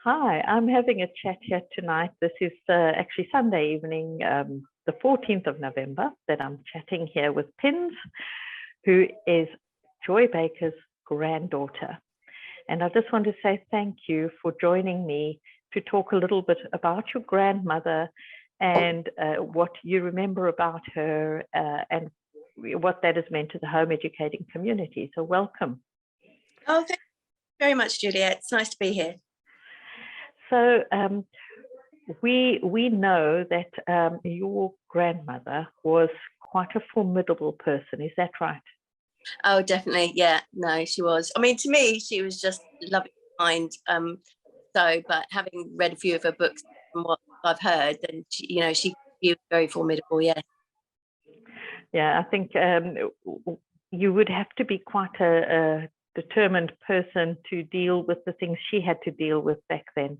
Hi, I'm having a chat here tonight. This is actually Sunday evening, the 14th of November, that I'm chatting here with Pins, who is Joy Baker's granddaughter. And I just want to say thank you for joining me to talk a little bit about your grandmother and what you remember about her and what that has meant to the home educating community. So welcome. Oh, thank you very much, Juliet. It's nice to be here. So we know that your grandmother was quite a formidable person. Is that right? Oh, definitely. Yeah, no, she was. I mean, to me, she was just loving, kind. But having read a few of her books and what I've heard, then she was very formidable. Yeah. Yeah, I think you would have to be quite a determined person to deal with the things she had to deal with back then.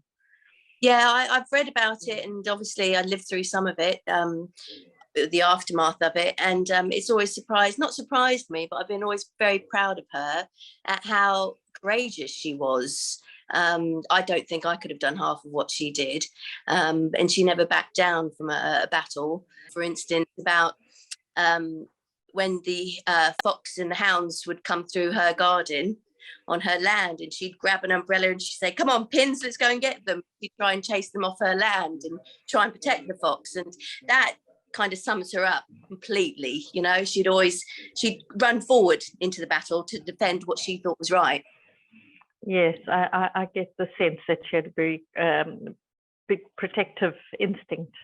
Yeah, I've read about it, and obviously I lived through some of it, the aftermath of it, and it's always not surprised me, but I've been always very proud of her at how courageous she was. I don't think I could have done half of what she did, and she never backed down from a battle. For instance, about when the fox and the hounds would come through her garden on her land, and she'd grab an umbrella and she'd say, "Come on, Pins, let's go and get them." She'd try and chase them off her land and try and protect the fox, and that kind of sums her up completely. She'd run forward into the battle to defend what she thought was right. Yes, I get the sense that she had a very big protective instinct.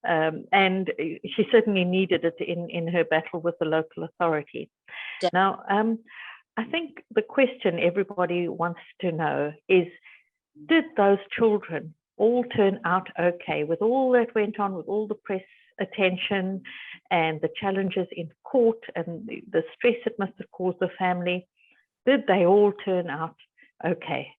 And she certainly needed it in her battle with the local authority. Yeah. Now, I think the question everybody wants to know is, did those children all turn out okay with all that went on, with all the press attention and the challenges in court and the stress it must have caused the family? Did they all turn out okay?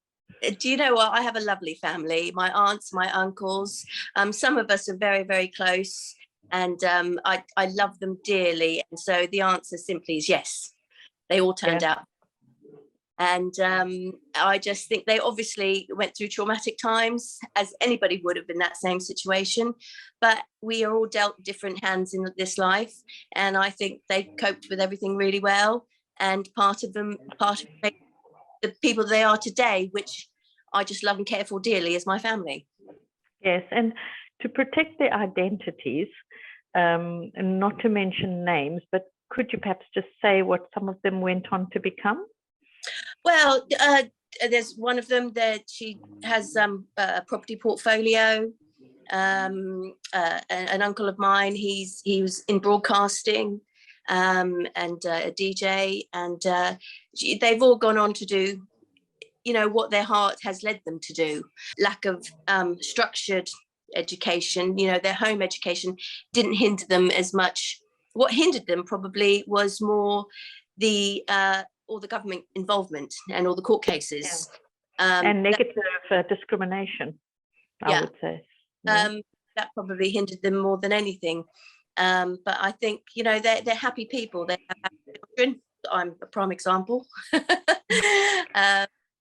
Do you know what? I have a lovely family. My aunts, my uncles. Some of us are very, very close, and I love them dearly. And so the answer simply is yes. They all turned out. And I just think they obviously went through traumatic times, as anybody would have in that same situation. But we are all dealt different hands in this life. And I think they coped with everything really well. And part of the people they are today, which I just love and care for dearly, is my family. Yes, and to protect their identities, and not to mention names, but could you perhaps just say what some of them went on to become? Well, there's one of them that she has a property portfolio. An uncle of mine, he was in broadcasting, and a DJ, and they've all gone on to do what their heart has led them to do. Lack of structured education, their home education didn't hinder them as much. What hindered them probably was more all the government involvement and all the court cases. And negative discrimination, I would say. That probably hindered them more than anything. But I think, they're happy people. They have happy children. I'm a prime example.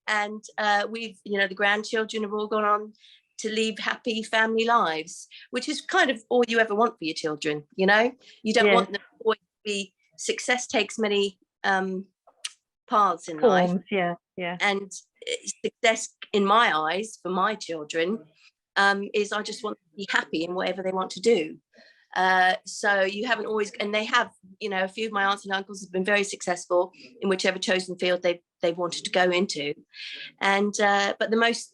And we've, the grandchildren have all gone on to live happy family lives, which is kind of all you ever want for your children. You don't want them to always be. Success takes many paths in life. Yeah. And success, in my eyes, for my children, is I just want them to be happy in whatever they want to do. So you haven't always, and they have, a few of my aunts and uncles have been very successful in whichever chosen field they've wanted to go into. And but the most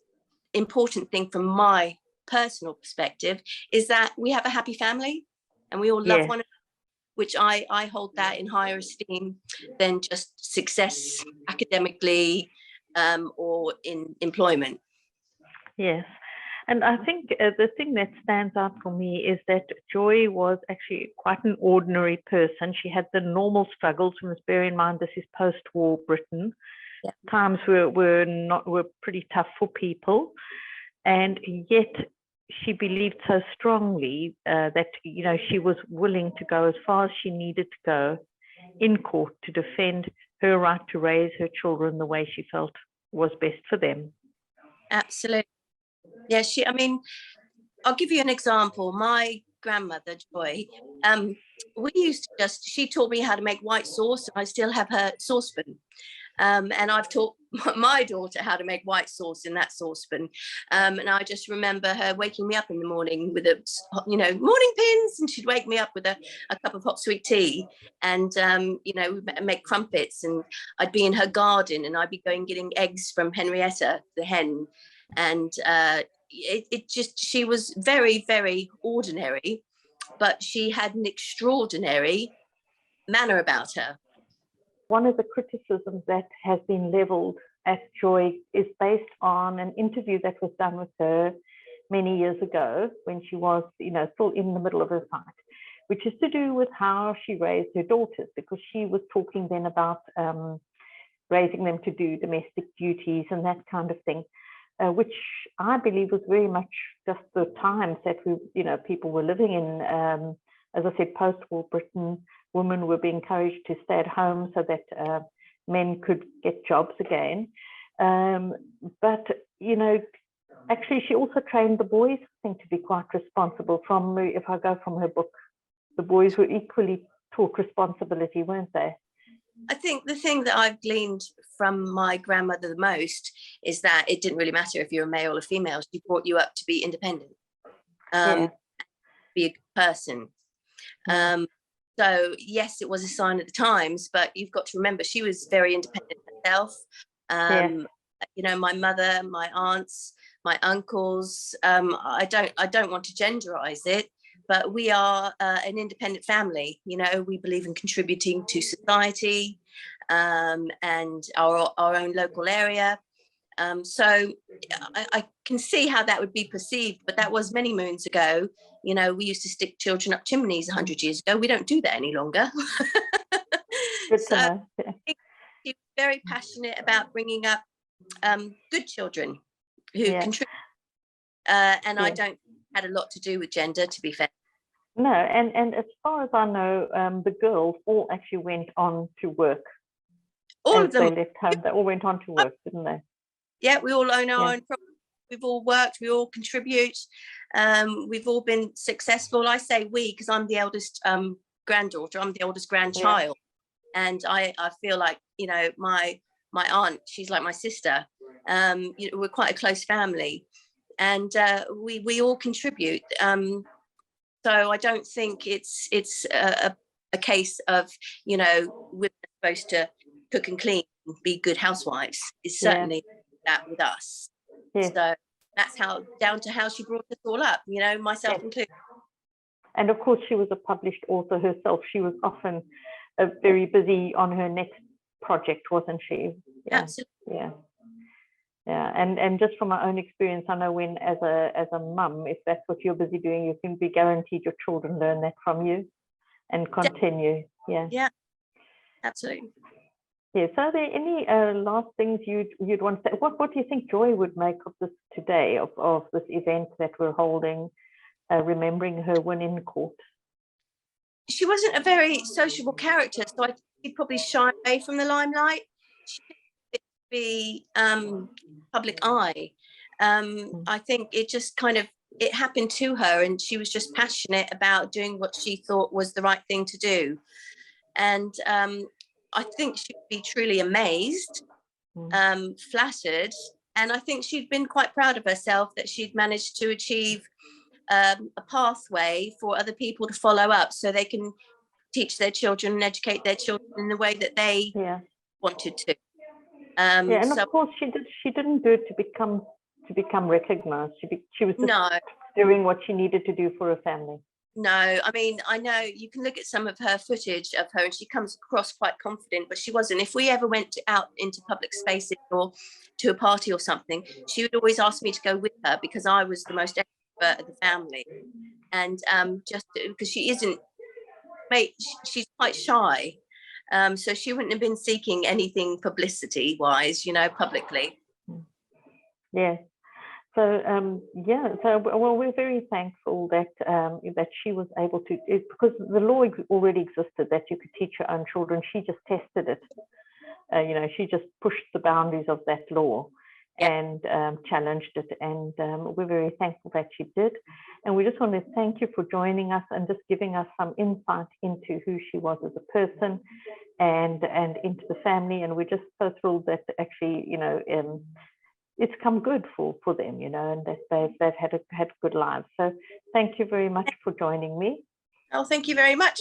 important thing from my personal perspective is that we have a happy family and we all love one another, which I hold that in higher esteem than just success academically or in employment. Yes. And I think the thing that stands out for me is that Joy was actually quite an ordinary person. She had the normal struggles. We must bear in mind this is post-war Britain. Yeah. Times were pretty tough for people, and yet she believed so strongly that she was willing to go as far as she needed to go in court to defend her right to raise her children the way she felt was best for them. Absolutely. Yeah, I mean, I'll give you an example. My grandmother, Joy, we used to she taught me how to make white sauce. I still have her saucepan. And I've taught my daughter how to make white sauce in that saucepan. And I just remember her waking me up in the morning with morning pins, and she'd wake me up with a cup of hot sweet tea, and make crumpets, and I'd be in her garden, and I'd be going getting eggs from Henrietta, the hen, and she was very, very ordinary, but she had an extraordinary manner about her. One of the criticisms that has been leveled at Joy is based on an interview that was done with her many years ago when she was, still in the middle of her fight, which is to do with how she raised her daughters, because she was talking then about raising them to do domestic duties and that kind of thing, which I believe was very much just the times that people were living in. As I said, post-war Britain, women were being encouraged to stay at home so that men could get jobs again. But, actually, she also trained the boys, I think, to be quite responsible. If I go from her book, the boys were equally taught responsibility, weren't they? I think the thing that I've gleaned from my grandmother the most is that it didn't really matter if you're a male or female. She brought you up to be independent, be a good person. So yes, it was a sign of the times, but you've got to remember she was very independent herself. My mother, my aunts, my uncles, I don't want to genderize it, but we are an independent family. We believe in contributing to society and our own local area. So I can see how that would be perceived, but that was many moons ago. We used to stick children up chimneys 100 years ago. We don't do that any longer. So I think she was very passionate about bringing up good children who contribute. And I don't had a lot to do with gender, to be fair. No, and as far as I know, the girls all actually went on to work. All of them. They left home, they all went on to work, didn't they? Yeah, we all own our own property. We've all worked, we all contribute. We've all been successful. I say we because I'm the eldest granddaughter, I'm the oldest grandchild. And I feel like, my aunt, she's like my sister. We're quite a close family, and we all contribute. So I don't think it's a case of, women are supposed to cook and clean, be good housewives. It's certainly that with us. So that's down to how she brought us all up, myself included. And of course, she was a published author herself. She was often very busy on her next project, wasn't she? Absolutely. Yeah. And just from my own experience, I know when as a mum, if that's what you're busy doing, you can be guaranteed your children learn that from you and continue. Yeah, absolutely. Yes. Are there any last things you'd want to say? What do you think Joy would make of this today, of this event that we're holding, remembering her win in court? She wasn't a very sociable character, so I think she'd probably shy away from the limelight. She didn't be public eye. I think it just it happened to her, and she was just passionate about doing what she thought was the right thing to do. And I think she'd be truly amazed, flattered, and I think she'd been quite proud of herself that she'd managed to achieve a pathway for other people to follow up, so they can teach their children and educate their children in the way that they wanted to. And of course, she didn't do it to become recognized. She was just doing what she needed to do for her family. No, I mean, I know you can look at some of her footage of her and she comes across quite confident, but she wasn't. If we ever went out into public spaces or to a party or something, she would always ask me to go with her because I was the most expert of the family. And just because she isn't, she's quite shy. So she wouldn't have been seeking anything publicity-wise, publicly. Yeah. So well, we're very thankful that that she was able to, because the law already existed that you could teach your own children. She just tested it. She just pushed the boundaries of that law, and challenged it. And we're very thankful that she did. And we just want to thank you for joining us and just giving us some insight into who she was as a person and into the family. And we're just so thrilled that actually, you know, it's come good for them, you know, and that they've had good lives. So thank you very much for joining me. Oh, thank you very much.